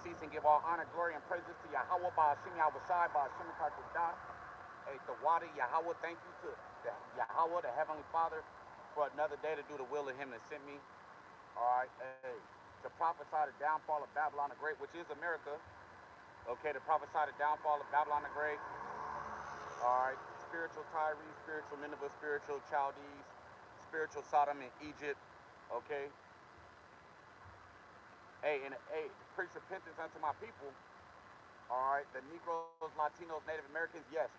cease and give all honor, glory, and praises to Yahweh, Ba'ashim Yahushai, Ba'ashim Kakudah. Hey, the water, Yahweh, thank you to Yahweh, the Heavenly Father, for another day to do the will of Him that sent me. All right, hey, to prophesy the downfall of Babylon the Great, which is America. Okay, to prophesy the downfall of Babylon the Great. All right, spiritual Tyre, spiritual Nineveh, spiritual Chaldees, spiritual Sodom and Egypt. Okay. Hey, and hey, preach repentance unto my people. All right, the Negroes, Latinos, Native Americans, yes,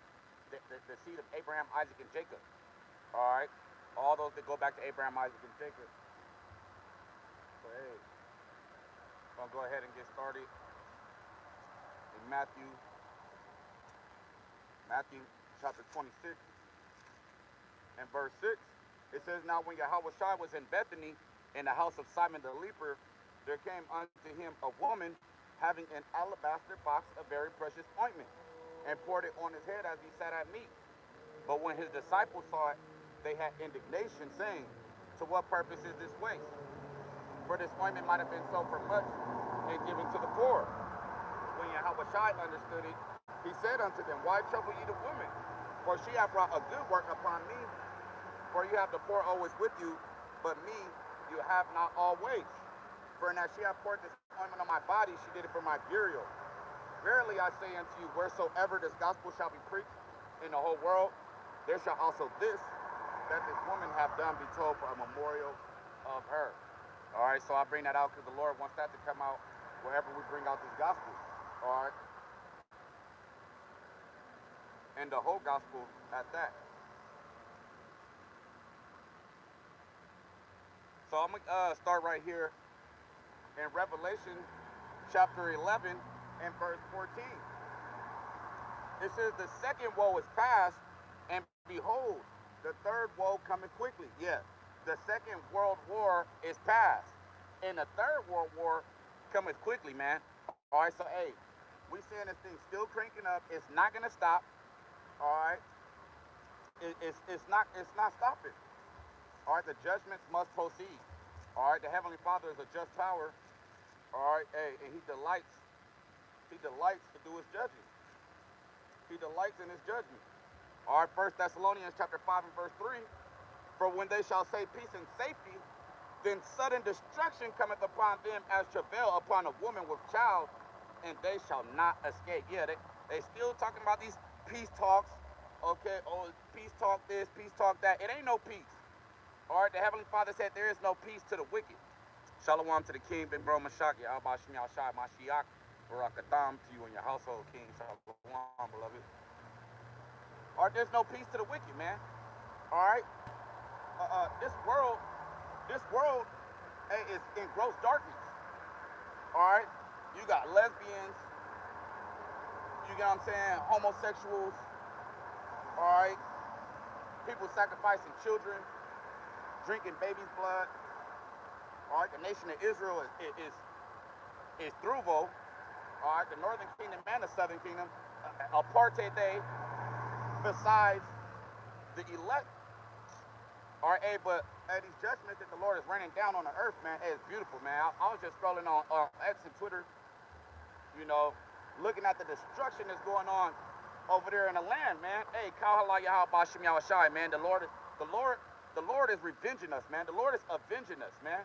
the seed of Abraham, Isaac, and Jacob. All right, all those that go back to Abraham, Isaac, and Jacob. So hey, I'm gonna go ahead and get started in Matthew chapter 26 and verse 6. It says, now when Yahushua was in Bethany in the house of Simon the leper, there came unto him a woman having an alabaster box of very precious ointment, and poured it on his head as he sat at meat. But when his disciples saw it, they had indignation, saying, to what purpose is this waste? For this ointment might have been sold for much and given to the poor. When Yahushua understood it, he said unto them, why trouble ye the woman? For she hath wrought a good work upon me. For you have the poor always with you, but me you have not always. For in that she hath poured this ointment on my body, she did it for my burial. Verily I say unto you, wheresoever this gospel shall be preached in the whole world, there shall also this, that this woman hath done, be told for a memorial of her. All right, so I bring that out because the Lord wants that to come out wherever we bring out this gospel. All right. And the whole gospel at that. So I'm going to start right here in Revelation chapter 11 and verse 14. It says, the second woe is past, and behold, the third woe cometh quickly. Yeah, the second world war is past, and the third world war cometh quickly, man. All right, so hey, we seeing this thing still cranking up. It's not gonna stop. All right, it's not stopping. All right, the judgments must proceed. All right, the Heavenly Father is a just power. All right, hey, and He delights to do His judging. He delights in His judgment. All right, 1 Thessalonians chapter 5 and verse 3. For when they shall say peace and safety, then sudden destruction cometh upon them as travail upon a woman with child, and they shall not escape. Yeah, they still talking about these peace talks. Okay, oh, peace talk this, peace talk that. It ain't no peace. All right, the Heavenly Father said there is no peace to the wicked. Shalom to the King, Ben Bro Mashak, Yahbashim Yahshai Mashiach, Barakatham to you and your household, King. Shalom, beloved. All right, there's no peace to the wicked, man. All right, this world, hey, is in gross darkness. All right, you got lesbians, you get what I'm saying, homosexuals. All right, people sacrificing children, drinking babies' blood. All right, the nation of Israel is throughvo. All right, the northern kingdom and the southern kingdom, apartheid they, besides the elect. All right, hey, but hey, these judgments that the Lord is raining down on the earth, man, hey, it's beautiful, man. I was just scrolling on X and Twitter, you know, looking at the destruction that's going on over there in the land, man. Hey, Kahala Yahabashim Yahashai, man. The Lord is revenging us, man. The Lord is avenging us, man.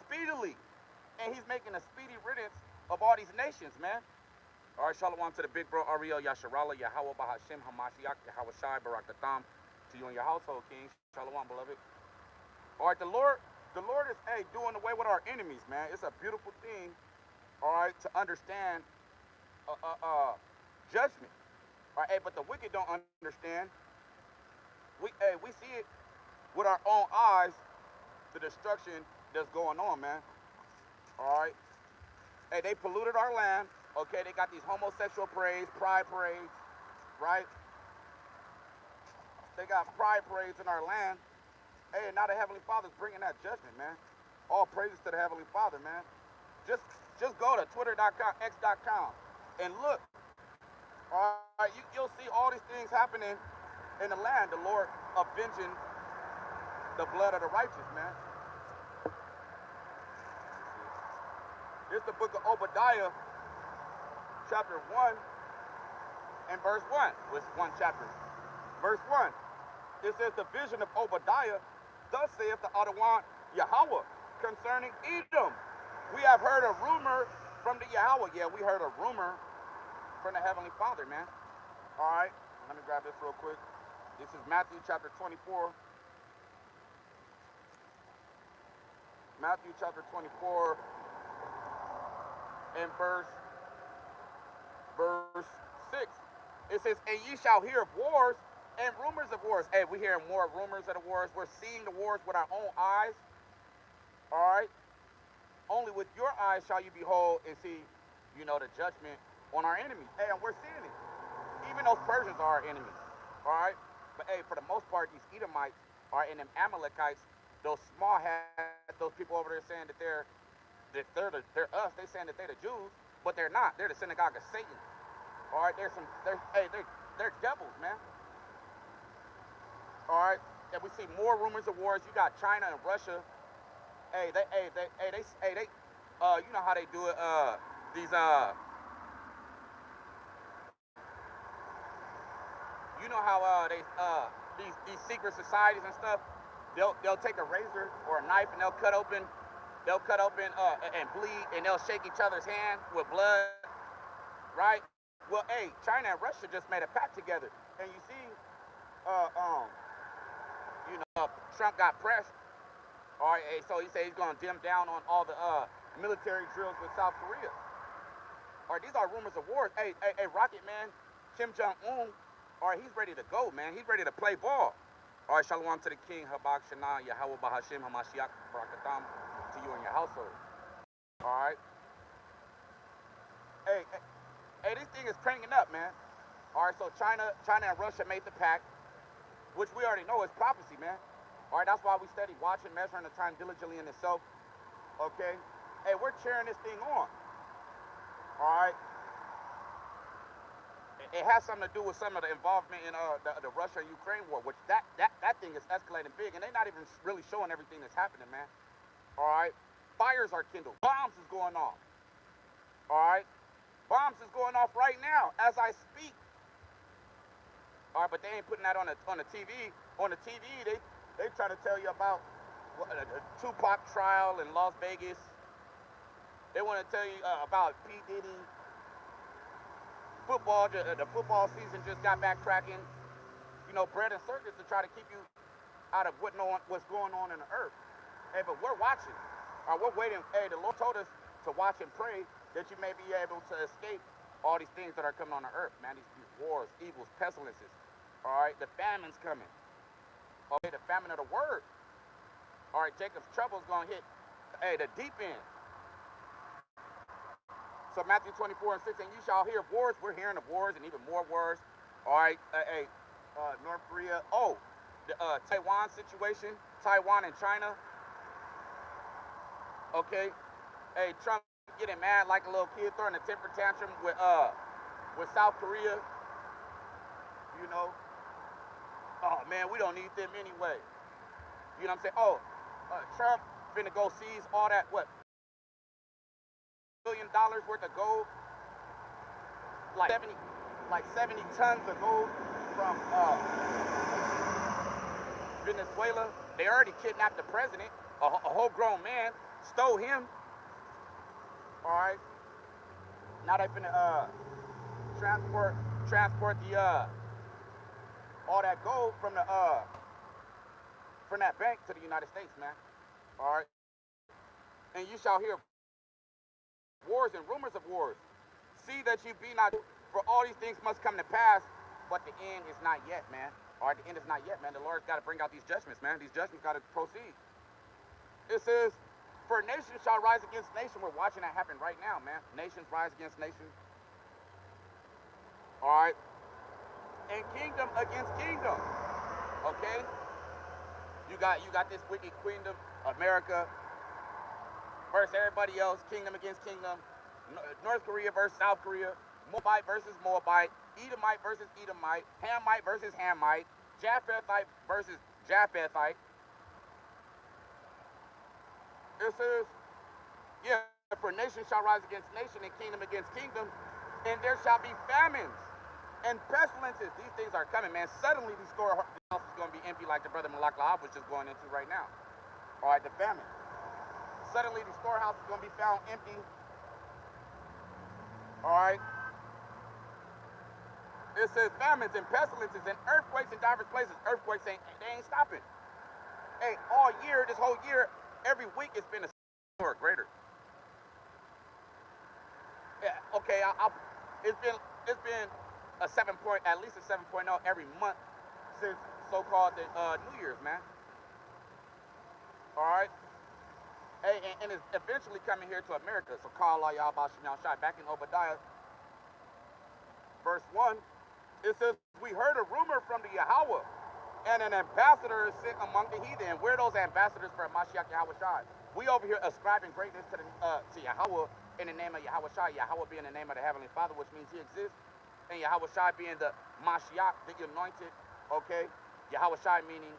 Speedily. And He's making a speedy riddance of all these nations, man. All right, shalom to the big bro, Ariel, Yasharala, Yahweh, Bahashim, Hamashiach, Yahushai, Barakatham, to you and your household, King. Shalom, beloved. All right, the Lord is, hey, doing away with our enemies, man. It's a beautiful thing, all right, to understand judgment. All right, hey, but the wicked don't understand. We see it with our own eyes, the destruction that's going on, man. All right. Hey, they polluted our land. Okay, they got these homosexual parades, pride parades, right? They got pride parades in our land. Hey, now the Heavenly Father's bringing that judgment, man. All praises to the Heavenly Father, man. Just go to twitter.com, x.com, and look. All right, you'll see all these things happening in the land. The Lord avenging the blood of the righteous, man. Here's the book of Obadiah, chapter 1 and verse 1. It's one chapter. Verse 1. It says, the vision of Obadiah, thus saith the Adonai Yahweh concerning Edom. We have heard a rumor from the Yahweh. Yeah, we heard a rumor from the Heavenly Father, man. All right, let me grab this real quick. This is Matthew chapter 24. Matthew chapter 24 and verse 6. It says, and ye shall hear of wars and rumors of wars. Hey, we're hearing more rumors of the wars. We're seeing the wars with our own eyes. All right. Only with your eyes shall you behold and see, the judgment on our enemies. Hey, and we're seeing it. Even those Persians are our enemies. All right. But hey, for the most part, these Edomites and them Amalekites, those small hats, those people over there saying that they're us. They saying that they're the Jews, but they're not. They're the synagogue of Satan. All right. They're devils, man. All right. And we see more rumors of wars. You got China and Russia. You know how they do it. These secret societies and stuff. They'll take a razor or a knife and they'll cut open and bleed, and they'll shake each other's hand with blood, right? Well, hey, China and Russia just made a pact together, and you see, Trump got pressed. All right, so he said he's going to dim down on all the military drills with South Korea. All right, these are rumors of wars. Hey, Rocket Man, Kim Jong-un, all right, he's ready to go, man. He's ready to play ball. All right, shalom to the king, Habak Shana, Yahweh Bahashim, Hamashiach, Barakatam, to you and your household. All right. Hey, this thing is cranking up, man. All right, so China and Russia made the pact, which we already know is prophecy, man. All right, that's why we study watching, measuring the time diligently in itself. Okay? Hey, we're cheering this thing on. All right? It has something to do with some of the involvement in the Russia and Ukraine war, which that thing is escalating big, and they're not even really showing everything that's happening, man. All right? Fires are kindled. Bombs is going off. All right? Bombs is going off right now as I speak. All right, but they ain't putting that on the TV. On the TV, they trying to tell you about the Tupac trial in Las Vegas. They want to tell you about P. Diddy. Football, the football season just got back cracking. Bread and circus to try to keep you out of what's going on in the earth. Hey, but we're watching. We're waiting. Hey, the Lord told us to watch and pray that you may be able to escape all these things that are coming on the earth, man. These wars, evils, pestilences. All right, the famine's coming. Okay, the famine of the word. All right, Jacob's trouble is going to hit, the deep end. So Matthew 24 and 6, and you shall hear of wars. We're hearing of wars and even more wars. All right, North Korea. Oh, the Taiwan situation, Taiwan and China. Okay, hey, Trump getting mad like a little kid, throwing a temper tantrum with South Korea. Oh man, we don't need them anyway. You know what I'm saying? Oh, Trump finna go seize all that $1 billion worth of gold, like 70 tons of gold from Venezuela. They already kidnapped the president, a whole grown man, stole him. All right. Now they finna transport the all that gold from that bank to the United States, man. All right. And you shall hear wars and rumors of wars. See that you be not, for all these things must come to pass, but the end is not yet, man. All right, the end is not yet, man. The Lord's got to bring out these judgments, man. These judgments got to proceed. It says, for nation shall rise against nation. We're watching that happen right now, man. Nations rise against nations. All right. And kingdom against kingdom. Okay? You got this wicked kingdom, America, versus everybody else, kingdom against kingdom, North Korea versus South Korea, Moabite versus Moabite, Edomite versus Edomite, Hamite versus Hamite, Japhethite versus Japhethite. It says, yeah, for nation shall rise against nation and kingdom against kingdom. And there shall be famines and pestilences. These things are coming, man. Suddenly these storehouses is going to be empty like the brother Malak Lahab was just going into right now. All right, the famine. Suddenly the storehouse is going to be found empty. All right. It says famines and pestilences and earthquakes in diverse places. Earthquakes they ain't stopping. Hey, all year, this whole year, every week it's been a or greater. Yeah, okay, it's been a 7 point, at least a 7.0 every month since so-called the New Year's, man. All right. Hey, and it's eventually coming here to America. So call all y'all about Shem Shai. Back in Obadiah, verse 1, it says, we heard a rumor from the Yahweh, and an ambassador is sent among the heathen. We're those ambassadors for Mashiach Yahweh Shai. We over here ascribing greatness to Yahweh in the name of Yahweh Shai. Yahweh being the name of the Heavenly Father, which means he exists. And Yahweh Shai being the Mashiach, the anointed, okay? Yahweh Shai meaning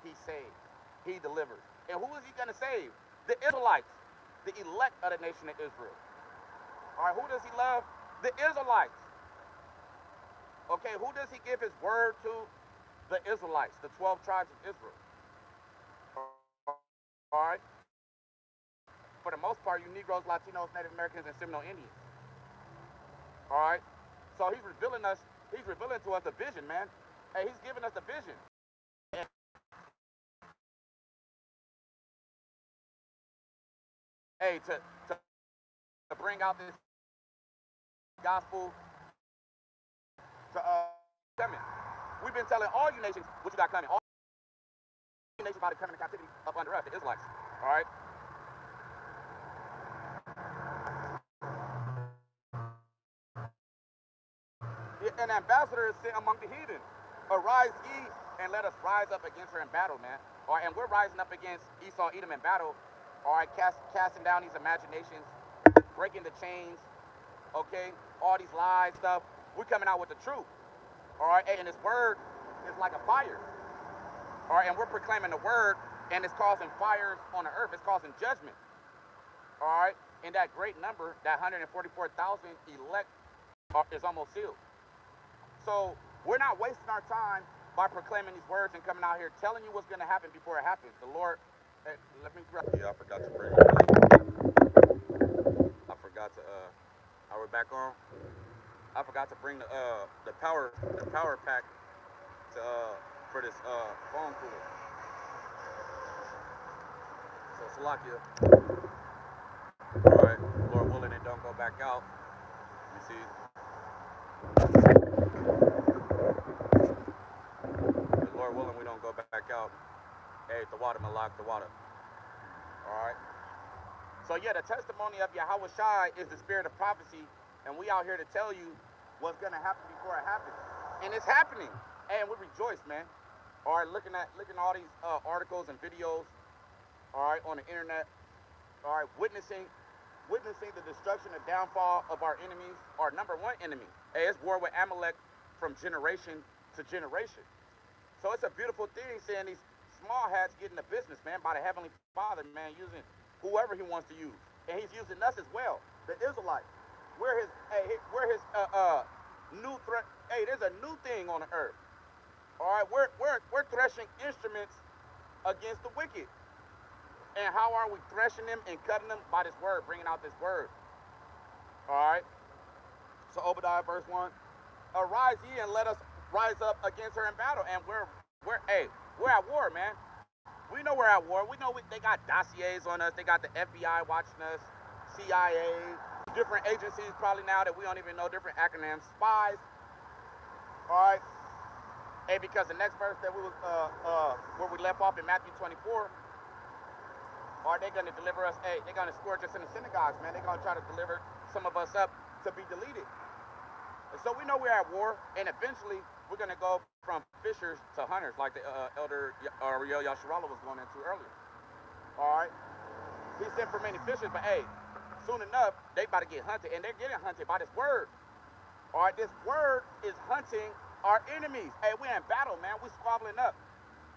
he saves, he delivers. And who is he going to save? The Israelites, the elect of the nation of Israel. All right, who does he love? The Israelites. Okay, who does he give his word to? The Israelites, the 12 tribes of Israel. All right? For the most part, you Negroes, Latinos, Native Americans, and Seminole Indians. All right? So he's revealing to us the vision, man. Hey, he's giving us the vision. Hey, to bring out this gospel to coming. We've been telling all you nations what you got coming. All you nations about to come into captivity up under us, the Israelites. All right? An ambassador is sent among the heathen. Arise ye and let us rise up against her in battle, man. All right, and we're rising up against Esau, Edom in battle. All right, casting down these imaginations, breaking the chains, okay? All these lies, stuff. We're coming out with the truth. All right, and this word is like a fire. All right, and we're proclaiming the word, and it's causing fires on the earth. It's causing judgment. All right, and that great number, that 144,000 elect, is almost sealed. So we're not wasting our time by proclaiming these words and coming out here telling you what's going to happen before it happens. The Lord, hey, let me grab. Yeah, I forgot to bring. I forgot to. Are we back on? I forgot to bring the power pack to for this phone cooler. So Salakia. All right, Lord willing, it don't go back out. You see. Lord willing, we don't go back out. Hey, the water, Malak, the water. All right. So yeah, the testimony of Yahweh Shai is the spirit of prophecy, and we out here to tell you what's gonna happen before it happens, and it's happening. And we rejoice, man. All right, looking at all these articles and videos, all right, on the internet, all right, witnessing the destruction and downfall of our enemies, our number one enemy. Hey, it's war with Amalek from generation to generation. So it's a beautiful thing seeing these small hats getting the business, man, by the Heavenly Father, man, using whoever he wants to use. And he's using us as well, the Israelites. We're his new threat. Hey, there's a new thing on the earth. All right, we're threshing instruments against the wicked. And how are we threshing them and cutting them? By this word, bringing out this word. All right. So Obadiah verse 1. Arise ye and let us rise up against her in battle. And we're at war, man. We know we're at war. We know they got dossiers on us. They got the FBI watching us, CIA, different agencies probably now that we don't even know, different acronyms, spies. All right. Hey, because the next verse that where we left off in Matthew 24, are they going to deliver us? Hey, they're going to scourge us in the synagogues, man. They're going to try to deliver some of us up to be deleted. And so we know we're at war, and eventually we're going to go from fishers to hunters, like the elder Ariel Yasharala was going into earlier. All right? He sent for many fishers, but hey, soon enough, they about to get hunted, and they're getting hunted by this word. All right? This word is hunting our enemies. Hey, we're in battle, man. We're squabbling up.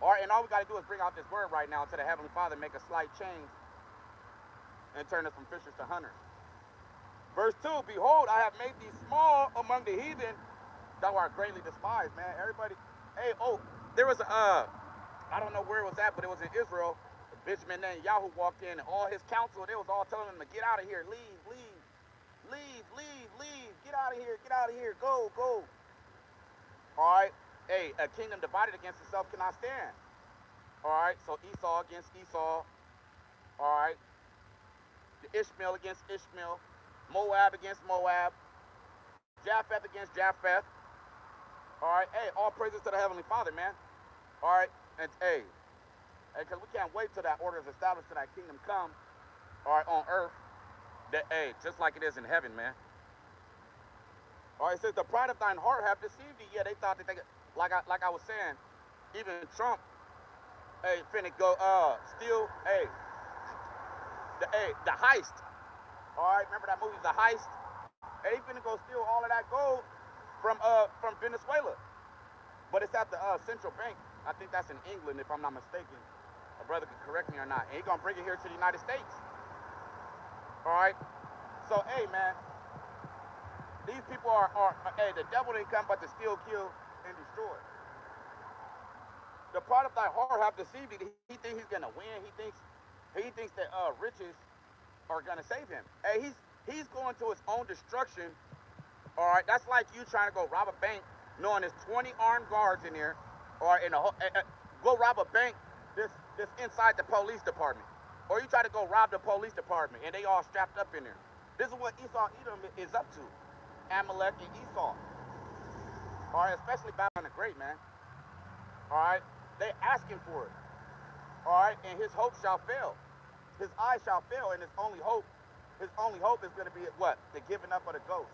All right, and all we got to do is bring out this word right now to the Heavenly Father, make a slight change, and turn us from fishers to hunters. Verse 2, behold, I have made thee small among the heathen, thou art greatly despised, man. Everybody, hey, oh, there was a, I don't know where it was at, but it was in Israel. A Benjamin named Yahoo walked in, and all his council, they was all telling him to get out of here, leave, leave, leave, leave, leave, get out of here, go, go. All right, hey, a kingdom divided against itself cannot stand. All right, so Esau against Esau. All right, the Ishmael against Ishmael, Moab against Moab, Japheth against Japheth. All right, hey, all praises to the Heavenly Father, man. All right, and hey, because we can't wait till that order is established, till that kingdom come, all right, on earth, that, hey, just like it is in heaven, man. All right, it says, the pride of thine heart have deceived thee. Yeah, they thought that they could, like I was saying, even Trump, hey, finna go, steal, the heist. All right, remember that movie, The Heist? Hey, he finna go steal all of that gold from Venezuela. But it's at the central bank. I think that's in England, if I'm not mistaken. A brother can correct me or not. And he's gonna bring it here to the United States. All right. So, hey, man, these people are hey, the devil didn't come but to steal, kill, and destroy. The pride of thy heart have deceived thee. He thinks he's gonna win. He thinks that riches are gonna save him. Hey, he's going to his own destruction. All right. That's like you trying to go rob a bank, knowing there's 20 armed guards in there, or go rob a bank that's inside the police department. Or you try to go rob the police department and they all strapped up in there. This is what Esau Edom is up to. Amalek and Esau. All right, especially Babylon the Great, man. All right, they asking for it. All right, and his hope shall fail. His eyes shall fail, and his only hope is going to be what? The giving up of the ghost.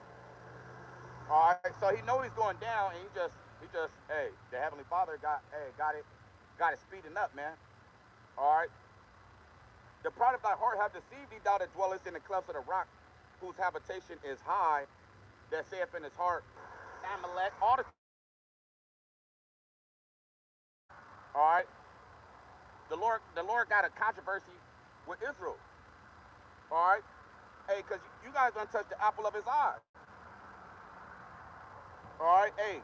All right, so he know he's going down, and he just, hey, the Heavenly Father got it speeding up, man. All right. The pride of thy heart have deceived thee, thou that dwellest in the clefts of the rock, whose habitation is high, that saith in his heart, Amalek, all the. All right. The Lord got a controversy with Israel. All right. Hey, because you guys gonna touch the apple of his eye. All right. Hey.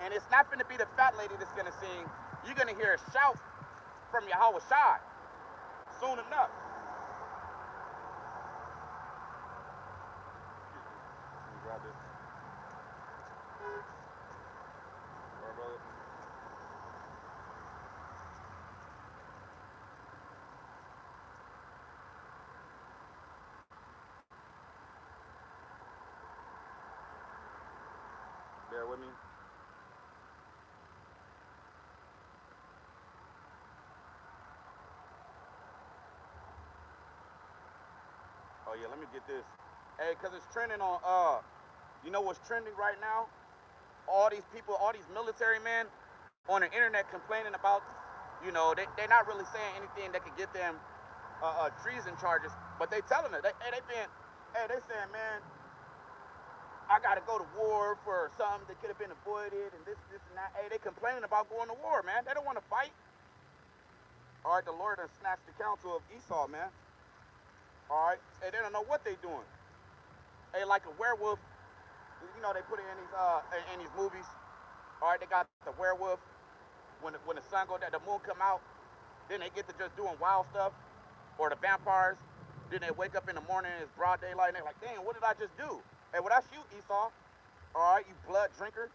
And it's not going to be the fat lady that's going to sing. You're going to hear a shout from Yahweh Shai soon enough. Let me grab this. All right, brother. Bear with me. Oh yeah, let me get this. Hey, cause it's trending on you know what's trending right now? All these people, all these military men on the internet complaining about, you know, they're not really saying anything that could get them treason charges, but they telling it. They saying, man, I gotta go to war for something that could have been avoided and this and that. Hey, they complaining about going to war, man. They don't want to fight. All right, the Lord has snatched the counsel of Esau, man. All right, and they don't know what they doing. Hey, like a werewolf, you know they put it in these movies. All right, they got the werewolf. When the sun go down, the moon come out, then they get to just doing wild stuff. Or the vampires, then they wake up in the morning and it's broad daylight and they're like, dang, what did I just do? Hey, well that's you, Esau. All right, you blood drinker.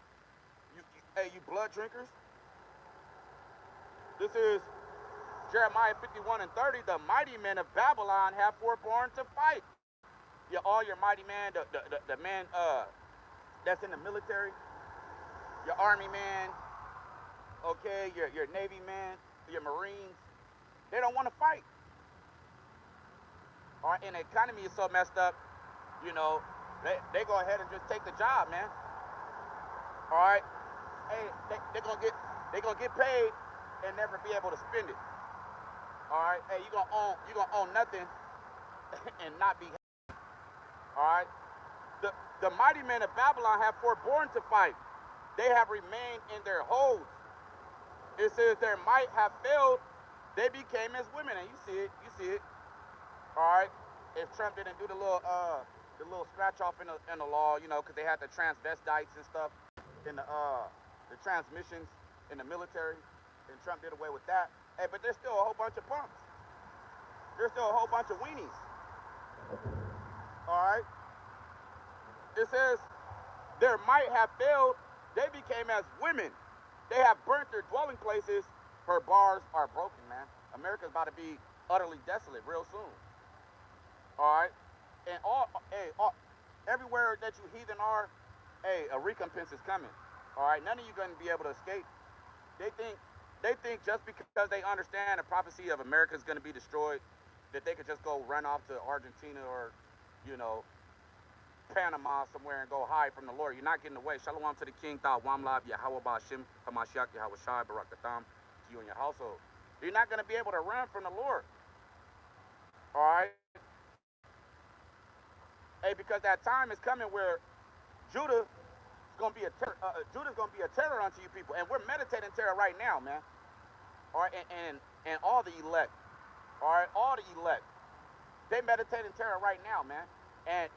You blood drinkers. This is Jeremiah 51 and 30. The mighty men of Babylon have forborne to fight. Yeah, all your mighty men, the men that's in the military, your army man, okay, your navy man, your marines, they don't want to fight. All right, and the economy is so messed up, you know, they go ahead and just take the job, man. All right, hey, they're gonna get paid and never be able to spend it. All right, hey, you gonna own nothing and not be. All right, the mighty men of Babylon have forborne to fight. They have remained in their holds. It says their might have failed. They became as women, and you see it. All right, if Trump didn't do the little scratch off in the law, you know, because they had the transvestites and stuff in the transmissions in the military, and Trump did away with that. Hey, but there's still a whole bunch of punks. There's still a whole bunch of weenies. All right. It says their might have failed. They became as women. They have burnt their dwelling places. Her bars are broken, man. America's about to be utterly desolate real soon. All right. And everywhere that you heathen are, hey, a recompense is coming. All right. None of you going to be able to escape. They think just because they understand the prophecy of America is going to be destroyed, that they could just go run off to Argentina or, you know, Panama somewhere and go hide from the Lord. You're not getting away. Shalom to the King, Thah Wamlab, Yahweh Ba'ashim, Hamashiach, Yahweh Shai, Barakatam, to you and your household. You're not going to be able to run from the Lord. All right? Hey, because that time is coming where Judah is going to be Judah's going to be a terror unto you people. And we're meditating terror right now, man. All right? And all the elect. All right? All the elect. They meditate in terror right now, man. And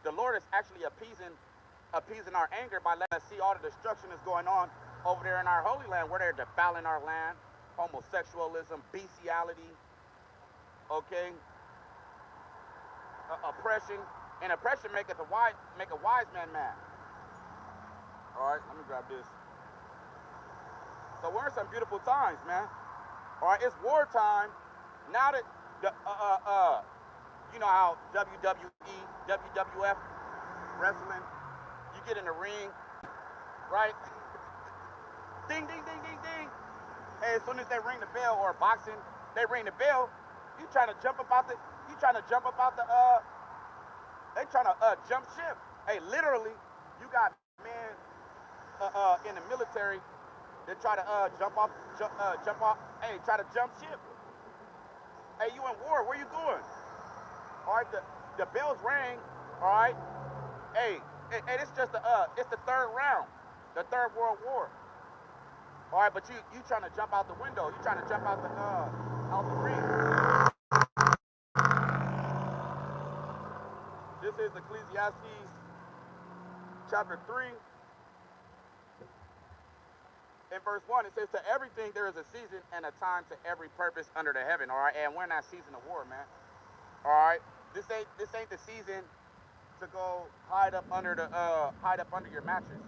the Lord is actually appeasing our anger by letting us see all the destruction that's going on over there in our Holy Land, where they're defiling our land, homosexualism, bestiality, okay, oppression, and oppression make a wise man mad. All right, let me grab this. So we're in some beautiful times, man. All right, it's wartime. Now that the you know how WWE, WWF, wrestling, you get in the ring, right? Ding, ding, ding, ding, ding. Hey, as soon as they ring the bell, or boxing, they ring the bell, you trying to jump up out the, they trying to jump ship. Hey, literally, you got men in the military that try to jump off, hey, try to jump ship. Hey, you in war, where you going? All right, the bells rang. All right. Hey, it's just it's the third round, the Third World War. All right, but you trying to jump out the window? You trying to jump out the ring? This is Ecclesiastes chapter 3 and verse 1. It says, "To everything there is a season and a time to every purpose under the heaven." All right, and we're in that season of war, man. All right, this ain't the season to go hide up under your mattress.